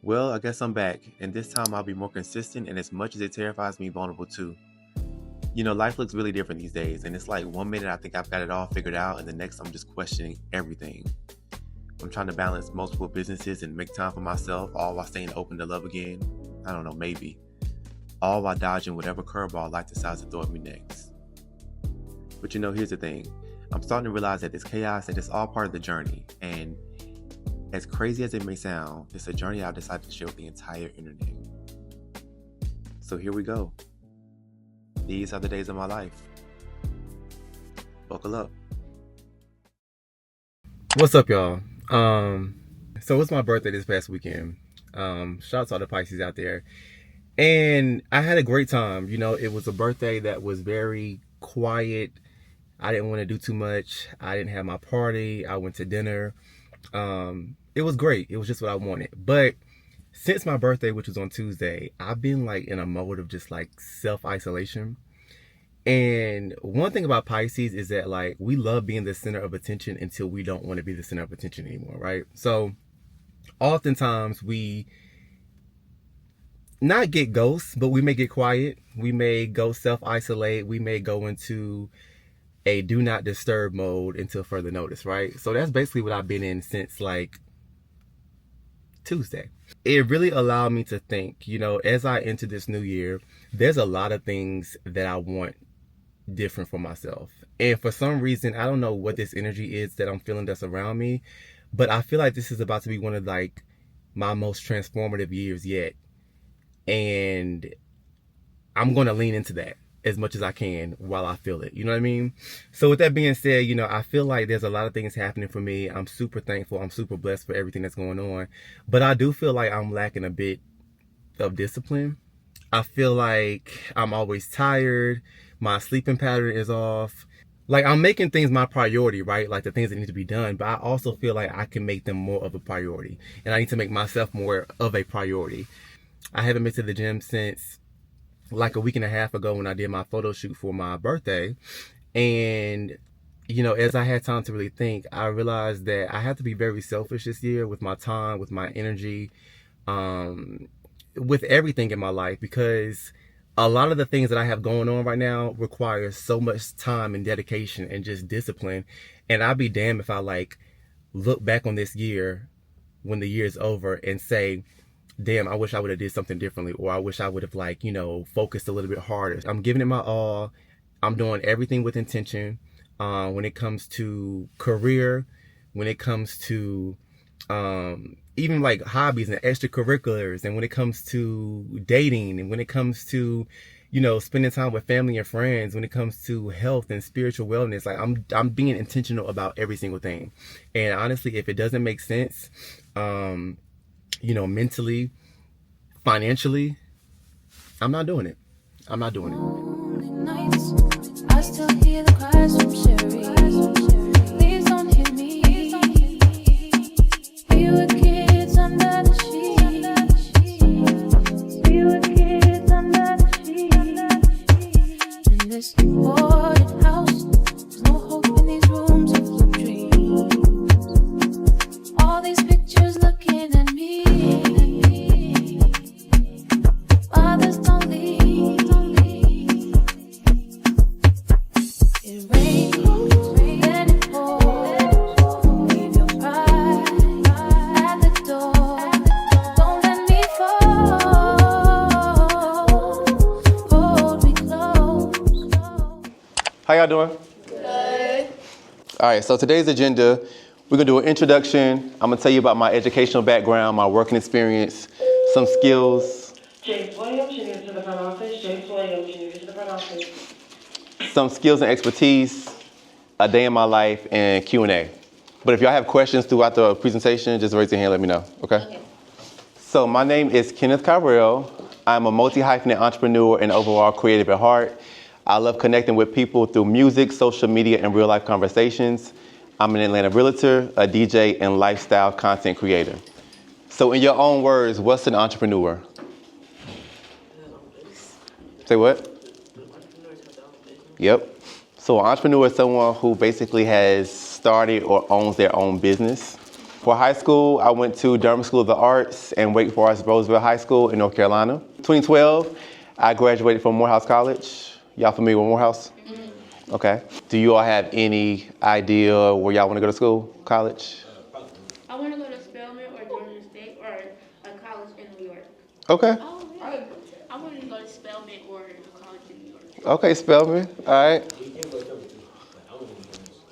Well, I guess I'm back, and this time I'll be more consistent, and as much as it terrifies me, vulnerable too. Life looks really different these days, and it's like one minute I think I've got it all figured out, and the next I'm just questioning everything. I'm trying to balance multiple businesses and make time for myself, all while staying open to love again. I don't know, maybe. All while dodging whatever curveball life decides to throw at me next. But here's the thing. I'm starting to realize that this chaos, that it's all part of the journey, and as crazy as it may sound, it's a journey I've decided to share with the entire internet. So here we go. These are the days of my life. Buckle up. What's up, y'all? So it's my birthday this past weekend. Shout out to all the Pisces out there. And I had a great time. It was a birthday that was very quiet. I didn't want to do too much. I didn't have my party. I went to dinner. It was great. It was just what I wanted. But since my birthday, which was on Tuesday, I've been in a mode of just self-isolation. And one thing about Pisces is that we love being the center of attention until we don't want to be the center of attention anymore, right? So oftentimes we not get ghosts, but we may get quiet. We may go self-isolate. We may go into a do not disturb mode until further notice, right? So that's basically what I've been in since Tuesday. It really allowed me to think, as I enter this new year, there's a lot of things that I want different for myself. And for some reason, I don't know what this energy is that I'm feeling that's around me, but I feel like this is about to be one of my most transformative years yet. And I'm going to lean into that as much as I can while I feel it. You know what I mean? So with that being said, I feel like there's a lot of things happening for me. I'm super thankful. I'm super blessed for everything that's going on. But I do feel like I'm lacking a bit of discipline. I feel like I'm always tired. My sleeping pattern is off. I'm making things my priority, right? The things that need to be done. But I also feel like I can make them more of a priority. And I need to make myself more of a priority. I haven't been to the gym since a week and a half ago when I did my photo shoot for my birthday. And, as I had time to really think, I realized that I have to be very selfish this year with my time, with my energy, with everything in my life, because a lot of the things that I have going on right now require so much time and dedication and just discipline. And I'd be damned if I look back on this year when the year is over and say, damn, I wish I would have did something differently, or I wish I would have focused a little bit harder. I'm giving it my all. I'm doing everything with intention. When it comes to career, when it comes to even hobbies and extracurriculars, and when it comes to dating, and when it comes to spending time with family and friends, when it comes to health and spiritual wellness, I'm being intentional about every single thing. And honestly, if it doesn't make sense, mentally, financially, I'm not doing it. I'm not doing it. Nights, I still hear the cries from Sherry. Please don't hit me. We were kids under the sheet. We were kids under the sheet. In this boarded house, there's no hope in these rooms of dreams. All these pictures looking at me. Others don't leave. It rains, then it pours. Leave your pride at the door. Don't let me fall. Hold me close. How y'all doing? Good. All right, so today's agenda, we're gonna do an introduction. I'm gonna tell you about my educational background, my working experience, some skills. James Williams, you need to the front office. James Williams, you need to the front office. Some skills and expertise, a day in my life, and Q&A. But if y'all have questions throughout the presentation, just raise your hand, let me know, okay? So my name is Kenneth Kyrell. I'm a multi-hyphenate entrepreneur and overall creative at heart. I love connecting with people through music, social media, and real life conversations. I'm an Atlanta realtor, a DJ, and lifestyle content creator. So in your own words, what's an entrepreneur? Say what? Yep. So an entrepreneur is someone who basically has started or owns their own business. For high school, I went to Durham School of the Arts and Wake Forest Roseville High School in North Carolina. 2012, I graduated from Morehouse College. Y'all familiar with Morehouse? Mm-hmm. Okay. Do you all have any idea where y'all want to go to school, college? I want to go to Spelman or Georgia State or a college in New York. Okay. Oh, really? I want to go to Spelman or a college in New York. Okay, Spelman. All right.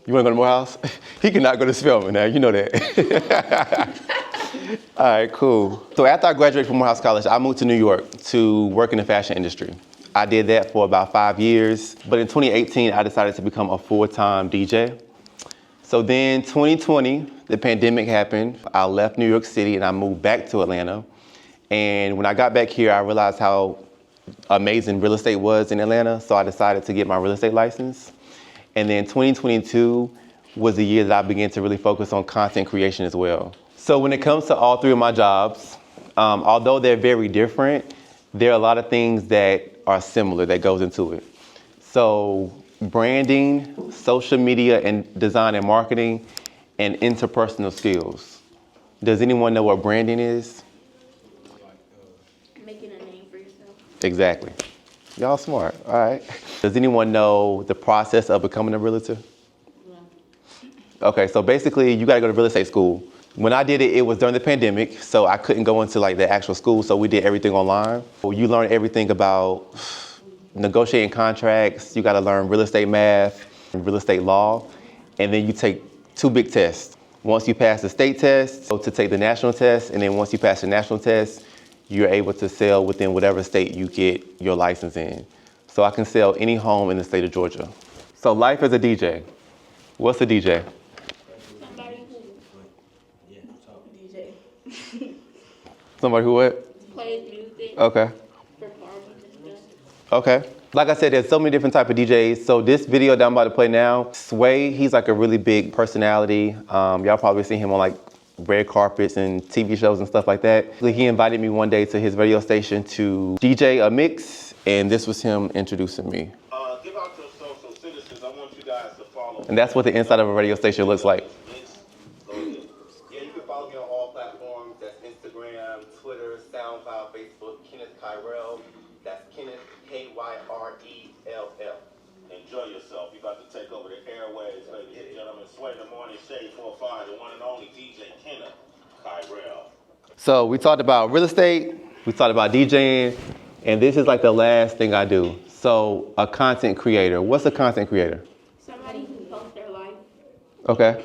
You want to go to Morehouse? He cannot go to Spelman now. You know that. All right, cool. So after I graduated from Morehouse College, I moved to New York to work in the fashion industry. I did that for about 5 years. But in 2018, I decided to become a full-time DJ. So then 2020, the pandemic happened. I left New York City and I moved back to Atlanta. And when I got back here, I realized how amazing real estate was in Atlanta. So I decided to get my real estate license. And then 2022 was the year that I began to really focus on content creation as well. So when it comes to all three of my jobs, although they're very different, there are a lot of things that are similar that goes into it. So branding, social media and design and marketing, and interpersonal skills. Does anyone know what branding is? Making a name for yourself. Exactly. Y'all smart, all right. Does anyone know the process of becoming a realtor? Yeah. Okay, so basically you gotta go to real estate school. When I did it, it was during the pandemic, so I couldn't go into like the actual school, so we did everything online. You learn everything about negotiating contracts, you gotta learn real estate math, real estate law, and then you take 2 big tests. Once you pass the state test, so to take the national test, and then once you pass the national test, you're able to sell within whatever state you get your license in. So I can sell any home in the state of Georgia. So life as a DJ. What's a DJ? Somebody who DJ. Somebody who what? Plays music. Okay. For parties and stuff. Okay. Like I said, there's so many different type of DJs. So this video that I'm about to play now, Sway, he's like a really big personality. Y'all probably seen him on like red carpets and TV shows and stuff like that. He invited me one day to his radio station to DJ a mix, and this was him introducing me. Give out your social citizens. I want you guys to follow. And that's what the inside of a radio station looks like. Yeah, you can follow me on all platforms. That's Instagram, Twitter, SoundCloud, Facebook, Kenneth Kyrell. That's Kenneth, K-Y-R-E-L-L. Enjoy yourself. You're about to take over the airways, ladies and gentlemen. Sway in the morning, Shade 45, the one and only DJ Kenneth Kyrell. So we talked about real estate, we talked about DJing, and this is like the last thing I do. So a content creator. What's a content creator? Somebody who posts their life. Okay.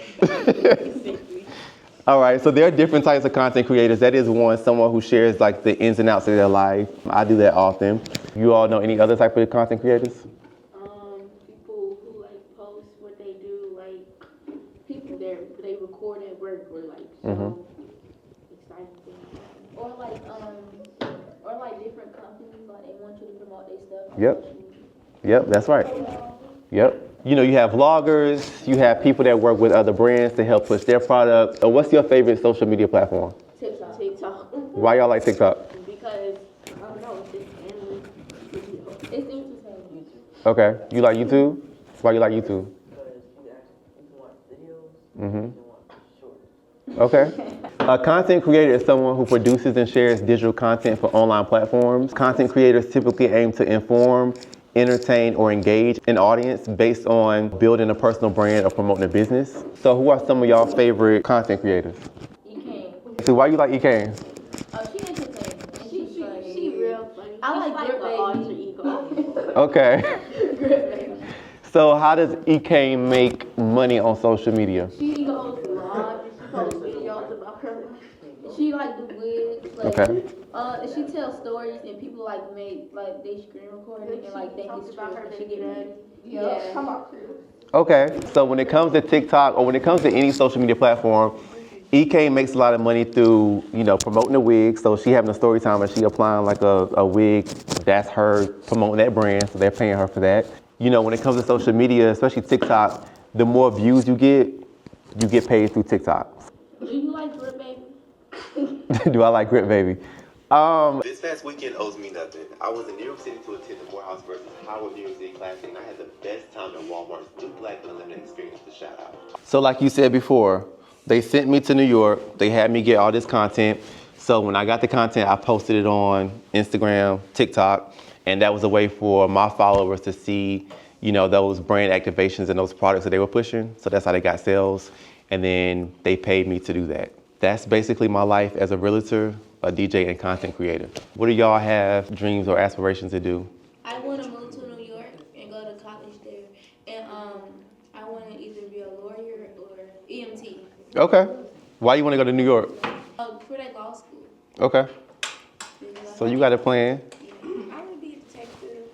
All right, so there are different types of content creators. That is one, someone who shares like the ins and outs of their life. I do that often. You all know any other type of content creators? People who like post what they do, like people they record at work or like so exciting things. Or like different companies, like they want you to promote their stuff. Yep, that's right. Yep. You know, you have vloggers, you have people that work with other brands to help push their product. What's your favorite social media platform? TikTok. Why y'all like TikTok? Because, I don't know, it's just endless. It's entertaining. Okay. You like YouTube? Why you like YouTube? Okay. A content creator is someone who produces and shares digital content for online platforms. Content creators typically aim to inform, entertain, or engage an audience based on building a personal brand or promoting a business. So who are some of y'all favorite content creators? E-Kane. So why you like E-Kane? Oh, she entertaining. And she real funny. I like the alter ego. Okay. So how does E-Kane make money on social media? She goes live and she posts videos about her life. She like do wigs, like and she tells stories and people like they screen record it and like think it's true and she get ready. Yeah. Come on. Okay, so when it comes to TikTok or when it comes to any social media platform, EK makes a lot of money through, you know, promoting the wig. So she having a story time and she applying like a wig, that's her promoting that brand, so they're paying her for that. You know, when it comes to social media, especially TikTok, the more views you get paid through TikTok. Do you like Grip Baby? Do I like Grip Baby? This past weekend owes me nothing. I was in New York City to attend the Morehouse versus Howard New York City Classic, and I had the best time at Walmart's New Black and Unlimited experience to shout out. So like you said before, they sent me to New York. They had me get all this content. So when I got the content, I posted it on Instagram, TikTok, and that was a way for my followers to see, you know, those brand activations and those products that they were pushing. So that's how they got sales. And then they paid me to do that. That's basically my life as a realtor, a DJ, and content creator. What do y'all have dreams or aspirations to do? I want to move to New York and go to college there. And I want to either be a lawyer or EMT. Okay. Why you want to go to New York? For that law school. Okay. So you got a plan? Yeah. I want to be a detective.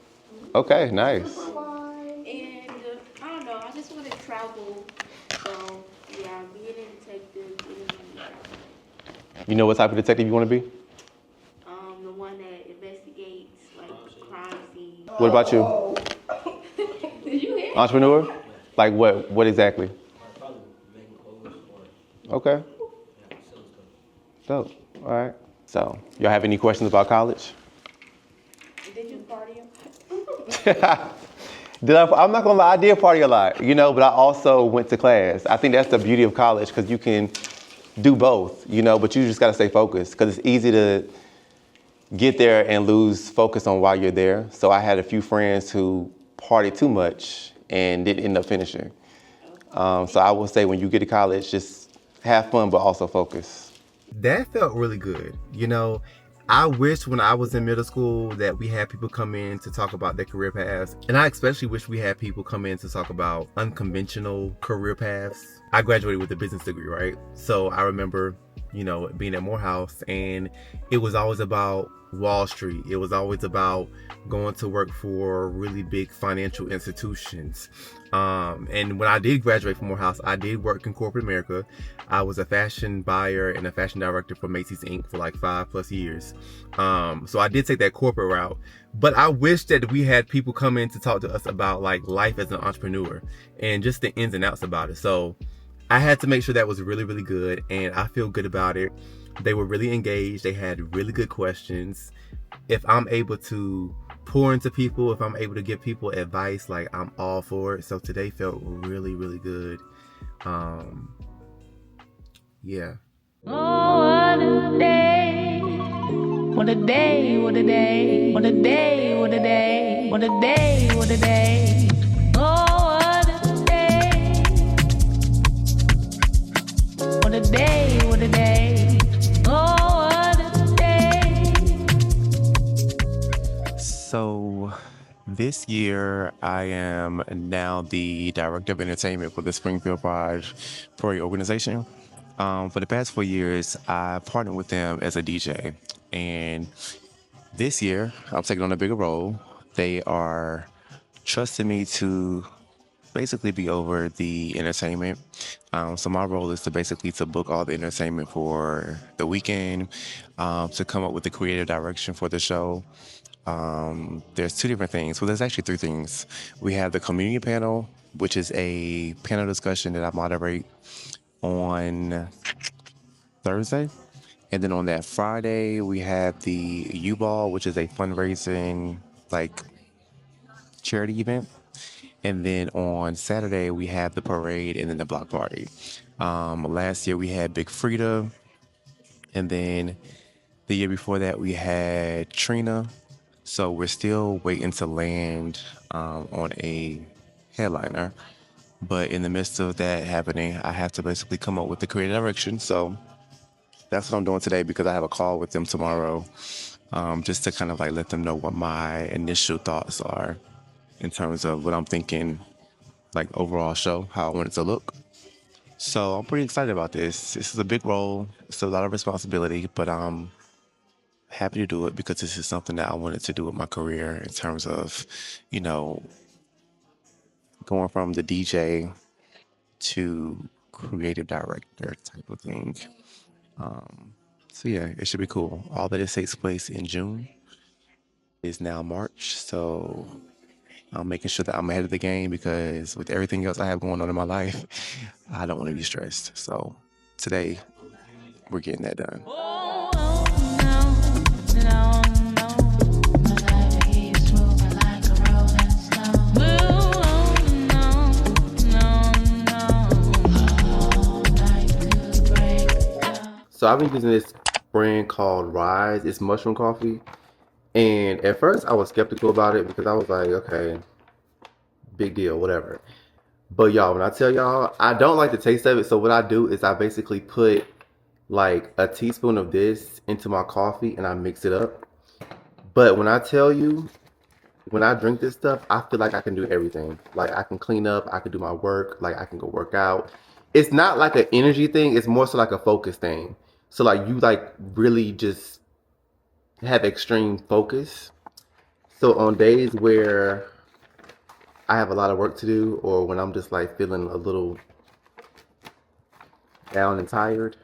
Okay, nice. And I don't know, I just want to travel. So, yeah, being a detective is You know what type of detective you want to be? the one that investigates like crime scenes. What about you? Did you hear? Entrepreneur? Like what? What exactly? Okay. Dope. All right. So, y'all have any questions about college? Did you party? I'm not gonna lie, I did party a lot, you know, but I also went to class. I think that's the beauty of college, because you can do both, you know, but you just gotta stay focused, because it's easy to get there and lose focus on why you're there. So I had a few friends who partied too much and didn't end up finishing. So I will say, when you get to college, just have fun, but also focus. That felt really good. You know, I wish when I was in middle school that we had people come in to talk about their career paths. And I especially wish we had people come in to talk about unconventional career paths. I graduated with a business degree, right? So I remember, you know, being at Morehouse, and it was always about Wall Street. It was always about going to work for really big financial institutions. And when I did graduate from Morehouse, I did work in corporate America. I was a fashion buyer and a fashion director for Macy's Inc. for like 5+ years. So I did take that corporate route, but I wish that we had people come in to talk to us about like life as an entrepreneur and just the ins and outs about it. So I had to make sure that was really, really good, and I feel good about it. They were really engaged. They had really good questions. If I'm able to pour into people, if I'm able to give people advice, like, I'm all for it. So today felt really, really good. Yeah. Oh, what a day. What a day, what a day. What a day, what a day. What a day, what a day. Oh, what a day. What a day, what a day. Oh, what a day. So this year, I am now the director of entertainment for the Springfield Pride Parade organization. For the past 4 years, I partnered with them as a DJ. And this year, I'm taking on a bigger role. They are trusting me to basically be over the entertainment. So my role is to basically to book all the entertainment for the weekend, to come up with the creative direction for the show. There's 2 different things. Well, there's actually 3 things. We have the community panel, which is a panel discussion that I moderate on Thursday. And then on that Friday, we have the U-Ball, which is a fundraising, like, charity event. And then on Saturday, we have the parade and then the block party. Last year, we had Big Frida. And then the year before that, we had Trina. So we're still waiting to land on a headliner. But in the midst of that happening, I have to basically come up with the creative direction. So that's what I'm doing today, because I have a call with them tomorrow, just to kind of like let them know what my initial thoughts are in terms of what I'm thinking, like overall show, how I want it to look. So I'm pretty excited about this. This is a big role. It's a lot of responsibility, but I'm happy to do it because this is something that I wanted to do with my career in terms of, you know, going from the DJ to creative director type of thing. So yeah, it should be cool. All that it takes place in June is now March. So I'm making sure that I'm ahead of the game, because with everything else I have going on in my life, I don't want to be stressed. So today we're getting that done. So I've been using this brand called RYZE. It's mushroom coffee. And at first I was skeptical about it because I was like, okay, big deal, whatever. But y'all, when I tell y'all, I don't like the taste of it. So what I do is I basically put like a teaspoon of this into my coffee and I mix it up. But when I tell you, when I drink this stuff, I feel like I can do everything. Like I can clean up, I can do my work, like I can go work out. It's not like an energy thing, it's more so like a focus thing. So like you like really just have extreme focus. So on days where I have a lot of work to do or when I'm just like feeling a little down and tired,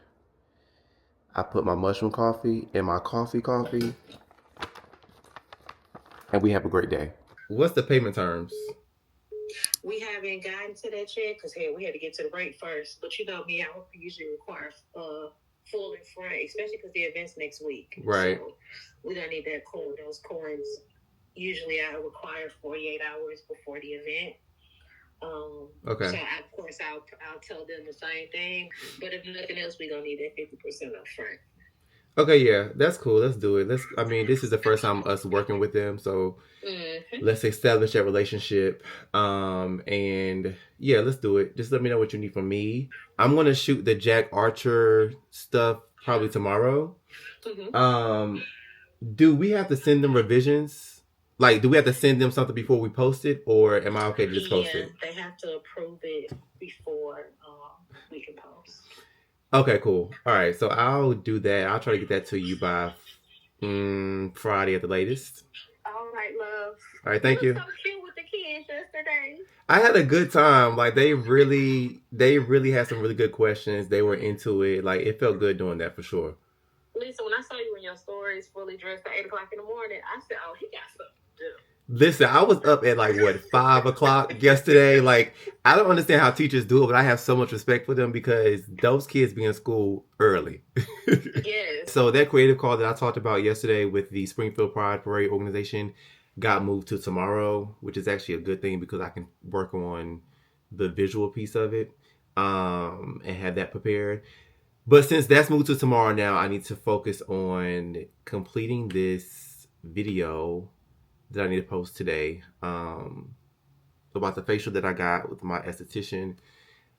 I put my mushroom coffee in my coffee and we have a great day. What's the payment terms? We haven't gotten to that yet because we had to get to the break first. But you know me, I would usually require full and front, especially because the event's next week. Right. So we don't need that coin. Those coins, usually I require 48 hours before the event. Okay. So I'll tell them the same thing. But if nothing else, we're going to need that 50% up front. Okay, yeah, that's cool. Let's do it. This is the first time us working with them, so let's establish that relationship. And yeah, let's do it. Just let me know what you need from me. I'm gonna shoot the Jack Archer stuff probably tomorrow. Do we have to send them revisions? Like, do we have to send them something before we post it, or am I okay to just post it? They have to approve it before we can post. Okay, cool. All right, so I'll do that. I'll try to get that to you by Friday at the latest. All right, love. All right, thank you. So cute with the kids yesterday. I had a good time. Like they really had some really good questions. They were into it. Like it felt good doing that for sure. Lisa, when I saw you in your stories fully dressed at 8 o'clock in the morning, I said, "Oh, he got something to do." Listen, I was up at like 5 o'clock yesterday. Like I don't understand how teachers do it, but I have so much respect for them because those kids be in school early. Yes. So that creative call that I talked about yesterday with the Springfield Pride Parade organization got moved to tomorrow, which is actually a good thing because I can work on the visual piece of it and have that prepared. But since that's moved to tomorrow now, I need to focus on completing this video that I need to post today about the facial that I got with my esthetician.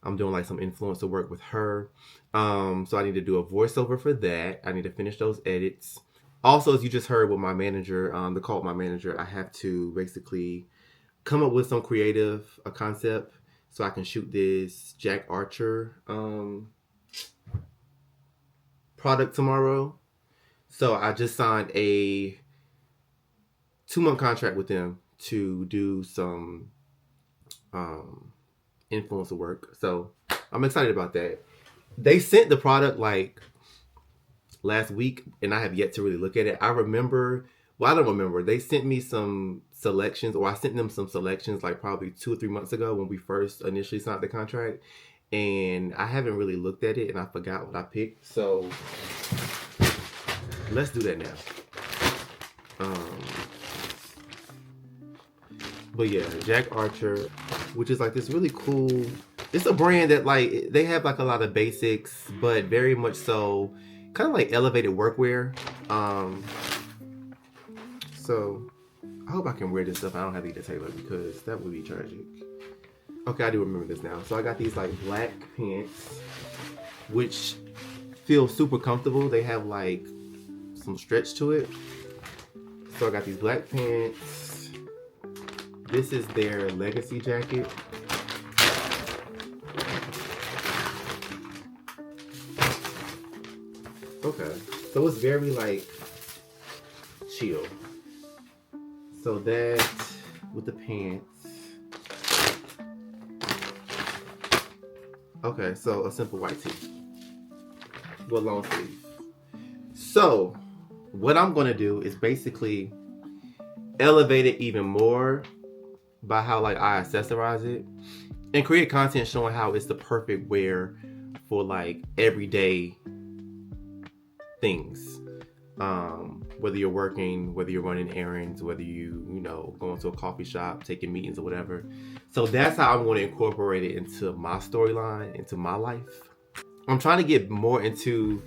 I'm doing like some influencer work with her. So I need to do a voiceover for that. I need to finish those edits. Also, as you just heard with my manager, the call with my manager, I have to basically come up with some creative concept so I can shoot this Jack Archer product tomorrow. So I just signed a 2-month contract with them to do some influencer work. So I'm excited about that. They sent the product like last week and I have yet to really look at it. I don't remember. They sent me some selections, or I sent them some selections like probably 2 or 3 months ago when we first initially signed the contract. And I haven't really looked at it and I forgot what I picked. So let's do that now. But yeah, Jack Archer, which is like this really cool, it's a brand that like, they have like a lot of basics, but very much so kind of like elevated workwear. So I hope I can wear this stuff. I don't have to get a tailor because that would be tragic. Okay, I do remember this now. So I got these like black pants, which feel super comfortable. They have like some stretch to it. So I got these black pants. This is their legacy jacket. Okay, so it's very like chill. So that with the pants. Okay, so a simple white tee with long sleeve. So what I'm gonna do is basically elevate it even more by how like I accessorize it and create content showing how it's the perfect wear for like everyday things. Whether you're working, whether you're running errands, whether you know, going to a coffee shop, taking meetings or whatever. So that's how I'm going to incorporate it into my storyline, into my life. I'm trying to get more into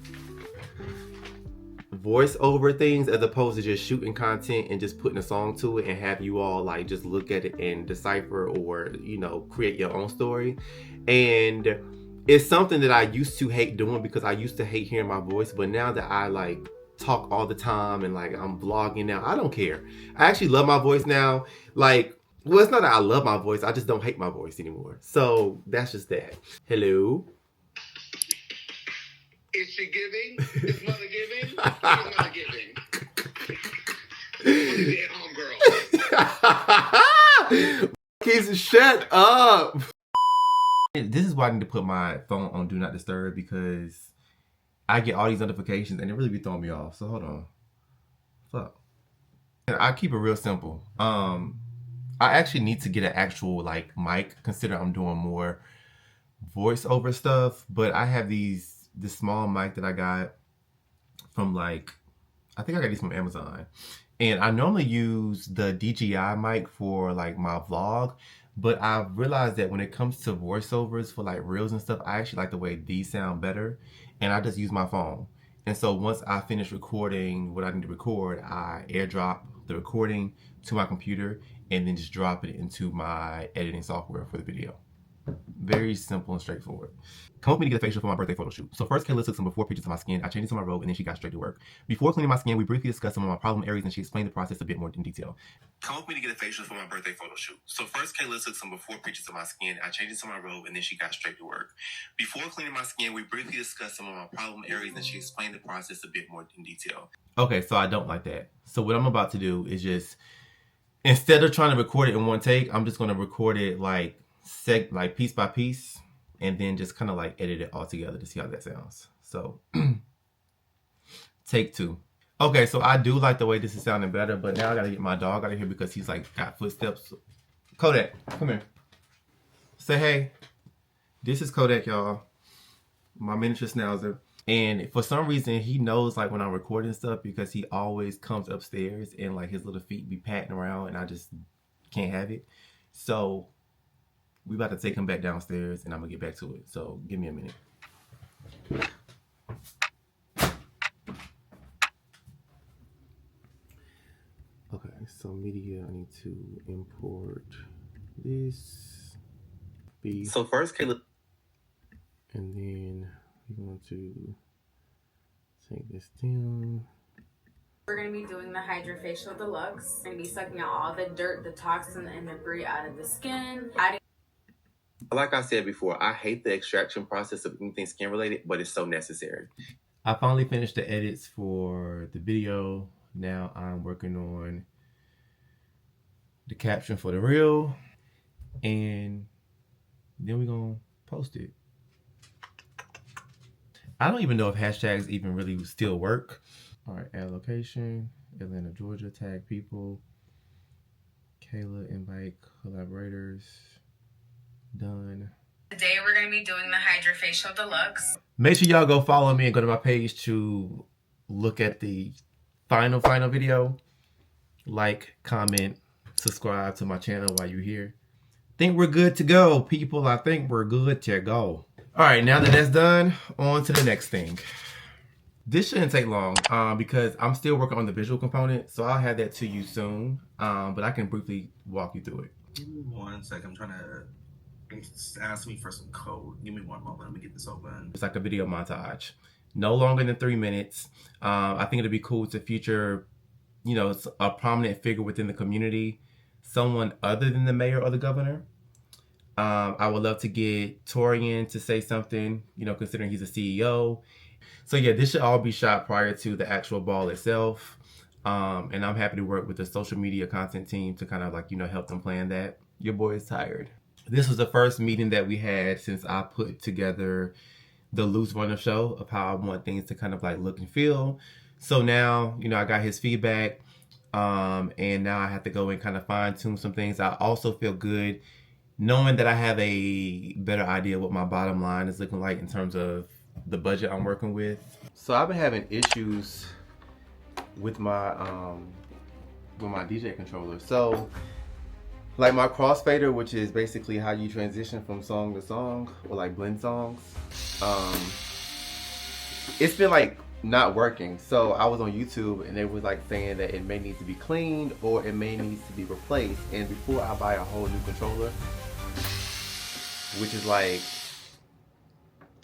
voiceover things as opposed to just shooting content and just putting a song to it and have you all like just look at it and decipher or, you know, create your own story. And it's something that I used to hate doing because I used to hate hearing my voice, but now that I like talk all the time and like I'm vlogging now, I don't care. I actually love my voice now. Like, well, it's not that I love my voice, I just don't hate my voice anymore. So that's just that. Hello. Is she giving? Is mother giving? Is mother giving? What is it, homegirl? Kids, shut up. This is why I need to put my phone on Do Not Disturb because I get all these notifications and it really be throwing me off. So hold on. Fuck. I keep it real simple. I actually need to get an actual like mic. Consider I'm doing more voiceover stuff, but I have this small mic that I got from like, I think I got these from Amazon. And I normally use the DJI mic for like my vlog, but I've realized that when it comes to voiceovers for like reels and stuff, I actually like the way these sound better. And I just use my phone. And so once I finish recording what I need to record, I airdrop the recording to my computer and then just drop it into my editing software for the video. Very simple and straightforward. Come with me to get a facial for my birthday photo shoot. So first, Kayla took some before pictures of my skin. I changed it to my robe and then she got straight to work. Before cleaning my skin, we briefly discussed some of my problem areas and she explained the process a bit more in detail. Come with me to get a facial for my birthday photo shoot. So first, Kayla took some before pictures of my skin. I changed it to my robe and then she got straight to work. Before cleaning my skin, we briefly discussed some of my problem areas and she explained the process a bit more in detail. Okay, so I don't like that. So what I'm about to do is just, instead of trying to record it in one take, I'm just going to record it like piece by piece and then just kind of like edit it all together to see how that sounds. So take two. Okay, so I do like the way this is sounding better, but now I gotta get my dog out of here because he's like got footsteps. Kodak, come here. Say hey. This is Kodak, y'all. My miniature schnauzer. And for some reason, he knows like when I'm recording stuff because he always comes upstairs and like his little feet be patting around and I just can't have it. So we about to take him back downstairs and I'm gonna get back to it. So give me a minute. Okay, so media, I need to import this. So first, Caleb. And then we're going to take this down. We're going to be doing the Hydrofacial Deluxe. We're going to be sucking out all the dirt, the toxin, and debris out of the skin. Like I said before, I hate the extraction process of anything skin related, but it's so necessary. I finally finished the edits for the video. Now I'm working on the caption for the reel, and then we're gonna post it. I don't even know if hashtags even really still work. All right, add location, Atlanta, Georgia, tag people, Kayla, invite collaborators, done. Today we're going to be doing the Hydrofacial Deluxe. Make sure y'all go follow me and go to my page to look at the final video. Like, comment, subscribe to my channel while you're here. Think we're good to go, people. I think we're good to go. All right, now that that's done, on to the next thing. This shouldn't take long because I'm still working on the visual component, so I'll have that to you soon. But I can briefly walk you through it. Give me 1 second. I'm trying to, it's asking me for some code. Give me one moment. Let me get this open. It's like a video montage. No longer than 3 minutes. I think it'd be cool to feature, you know, a prominent figure within the community, someone other than the mayor or the governor. I would love to get Torian to say something, you know, considering he's a CEO. So yeah, this should all be shot prior to the actual ball itself. And I'm happy to work with the social media content team to kind of like, you know, help them plan that. Your boy is tired. This was the first meeting that we had since I put together the loose runner show of how I want things to kind of like look and feel. So now, you know, I got his feedback. And now I have to go and kind of fine tune some things. I also feel good knowing that I have a better idea what my bottom line is looking like in terms of the budget I'm working with. So I've been having issues with my DJ controller. So like my crossfader, which is basically how you transition from song to song or like blend songs. It's been like not working. So I was on YouTube and they was like saying that it may need to be cleaned or it may need to be replaced. And before I buy a whole new controller, which is like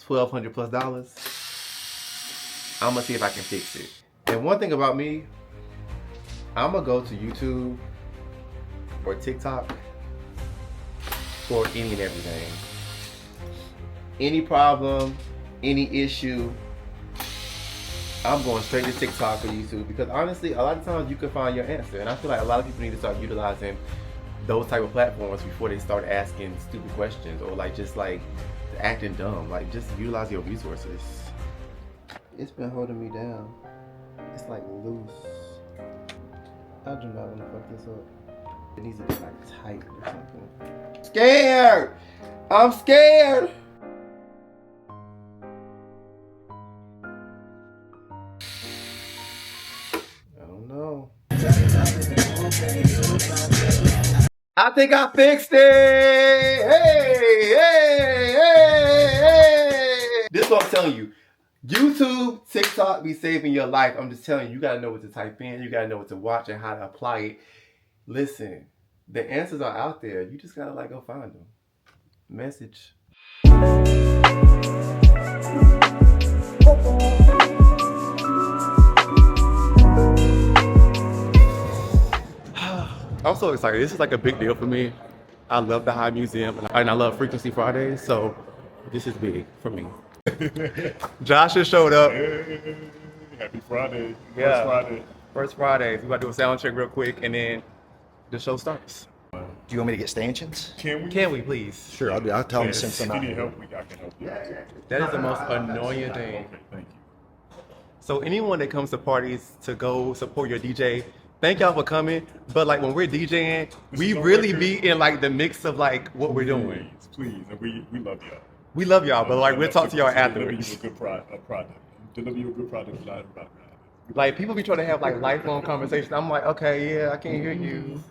$1,200 plus, I'm gonna see if I can fix it. And one thing about me, I'm gonna go to YouTube or TikTok for any and everything. Any problem, any issue, I'm going straight to TikTok or YouTube, because honestly, a lot of times you can find your answer. And I feel like a lot of people need to start utilizing those type of platforms before they start asking stupid questions or like just like acting dumb. Like just utilize your resources. It's been holding me down. It's like loose. I do not want to fuck this up. It needs to be like tight or something. Scared! I'm scared! I don't know. I think I fixed it! Hey! Hey! Hey! Hey! This is what I'm telling you. YouTube, TikTok be saving your life. I'm just telling you, you gotta know what to type in, you gotta know what to watch and how to apply it. Listen, the answers are out there. You just gotta like go find them. Message. I'm so excited. This is like a big deal for me. I love the High Museum and I love Frequency Fridays, so this is big for me. Josh just showed up. Hey, happy Friday. Yeah. First Friday. First Friday. We about to do a sound check real quick and then the show starts. Do you want me to get stanchions? Can we please? Sure, I'll tell them since I'm If not you need here. help, I can help you. That is the most annoying thing. Okay, thank you. So anyone that comes to parties to go support your DJ, thank y'all for coming. But like when we're DJing, we really be in like the mix of like what we're doing. Please, and we love y'all. We love y'all, but like we'll talk to y'all afterwards. Deliver you a good product. Deliver you a good product without everybody. Like people be trying to have like lifelong conversations. I'm like, okay, yeah, I can't hear you.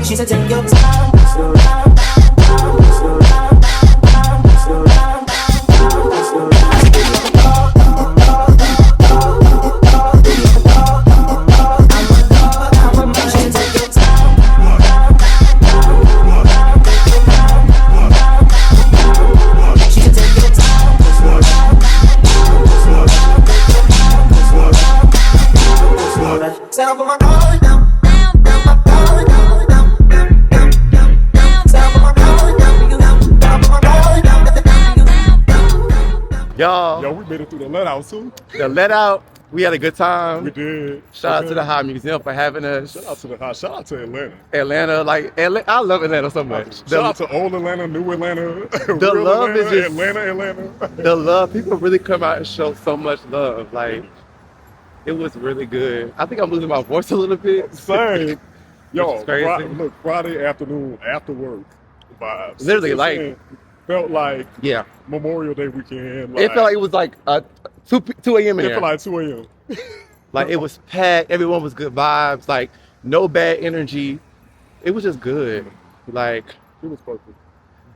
She said, take your time, slow down, slow down, slow down, slow down. Set up on my car down. Y'all. Yo, we made it through the let out too. The let out, we had a good time. We did. Shout out to the High Museum for having us. Shout out to the shout out to Atlanta. Atlanta, like I love Atlanta so much. Shout out to old Atlanta, new Atlanta. The real love Atlanta, is just Atlanta. The love, people really come out and show so much love. Like it was really good. I think I'm losing my voice a little bit. Same. Yo, crazy. Look, Friday afternoon after work vibes. Literally, like felt like yeah, Memorial Day weekend. Like, it felt like it was like 2 a.m. in It there. felt like 2 a.m. Like it was packed. Everyone was good vibes. Like no bad energy. It was just good. Like it was perfect.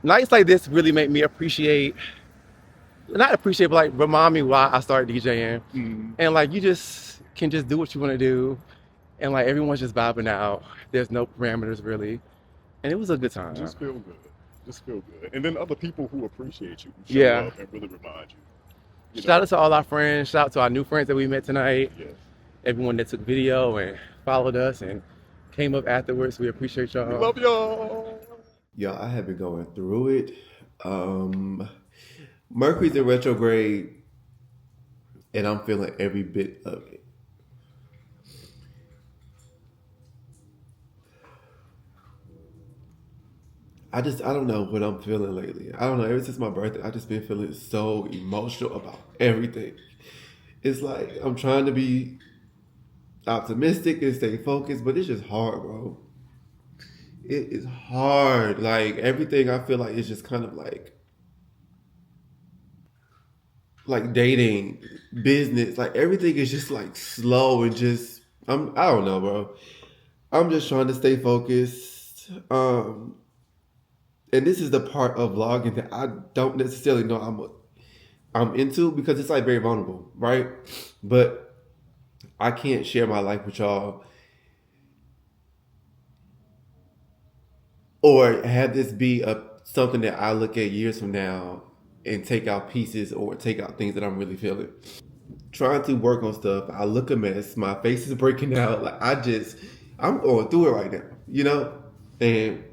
Nights like this really make me appreciate, not appreciate, but like remind me why I started DJing. Mm-hmm. And like you just can just do what you want to do, and like everyone's just vibing out. There's no parameters really, and it was a good time. Just feel good. Just feel good. And then other people who appreciate you, who show Yeah. up and really remind you. Shout out to all our friends. Shout out to our new friends that we met tonight. Yes. Everyone that took video and followed us and came up afterwards. We appreciate y'all. We love y'all. Y'all, I have been going through it. Mercury's in retrograde, and I'm feeling every bit of it. I don't know what I'm feeling lately. I don't know. Ever since my birthday, I just been feeling so emotional about everything. It's like I'm trying to be optimistic and stay focused, but it's just hard, bro. It is hard. Like everything I feel like is just kind of like dating, business, like everything is just like slow and just I don't know, bro. I'm just trying to stay focused. and this is the part of vlogging that I don't necessarily know I'm into, because it's like very vulnerable, right? But I can't share my life with y'all or have this be something that I look at years from now and take out pieces or take out things that I'm really feeling. Trying to work on stuff, I look a mess. My face is breaking out. Like I'm going through it right now, you know? And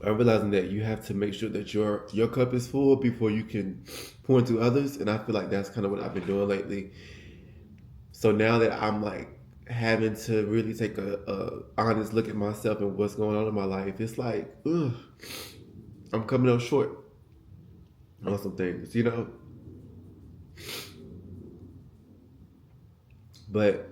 I'm realizing that you have to make sure that your cup is full before you can pour into others. And I feel like that's kind of what I've been doing lately. So now that I'm like having to really take a honest look at myself and what's going on in my life, it's like, ugh, I'm coming up short on some things, you know? But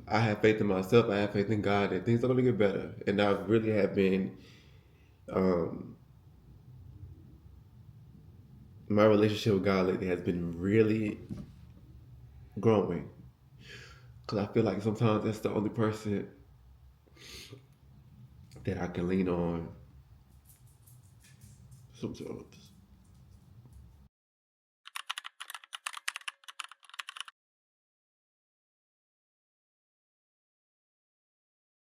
I have faith in myself. I have faith in God that things are going to get better. And I really have been, my relationship with God lately has been really growing. Because I feel like sometimes that's the only person that I can lean on sometimes.